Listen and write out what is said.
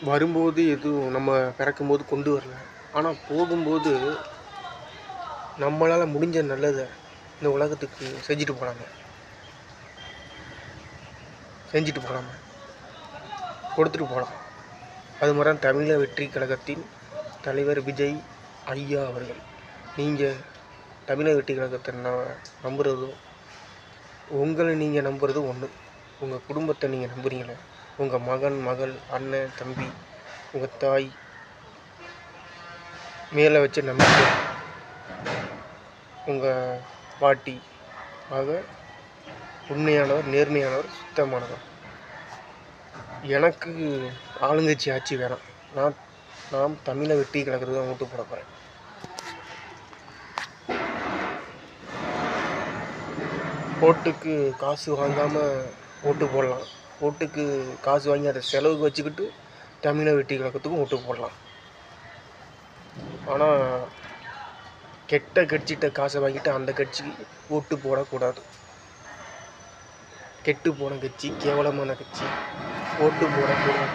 வரும்போது எதுவும் நம்ம பிறக்கும்போது கொண்டு வரல. ஆனால் போகும்போது நம்மளால் முடிஞ்ச நல்லதை இந்த உலகத்துக்கு செஞ்சுட்டு போகலாமா கொடுத்துட்டு போகலாம். அது மாதிரி தான் தமிழக வெற்றி கழகத்தின் தலைவர் விஜய் ஐயா அவர்கள். நீங்கள் தமிழக வெற்றி கழகத்தை நம்புகிறதோ, உங்களை நீங்கள் நம்புறது ஒன்று, உங்கள் குடும்பத்தை நீங்கள் நம்புறீங்களே, உங்கள் மகன் மகள் அண்ணன் தம்பி உங்கள் தாய் மேலே வச்ச நம்பிக்கை, உங்கள் பாட்டி ஆக உண்மையானவர், நேர்மையானவர், சுத்தமானவர். எனக்கு ஆளுங்கட்சி ஆட்சி வேணாம். நான் தமிழக வெற்றி கழகத்துக்கு தான் ஓட்டு போட போகிறேன். ஓட்டுக்கு காசு வாங்காமல் ஓட்டு போடலாம். ஓட்டுக்கு காசு வாங்கி அதை செலவுக்கு வச்சுக்கிட்டு தமிழக வெற்றி கழகத்துக்கும் ஓட்டு போடலாம். ஆனால் கெட்ட கட்சிகிட்ட காசை வாங்கிட்டு அந்த கட்சிக்கு ஓட்டு போடக்கூடாது. கெட்டு போன கட்சி, கேவலமான கட்சி, ஓட்டு போடக்கூடாது.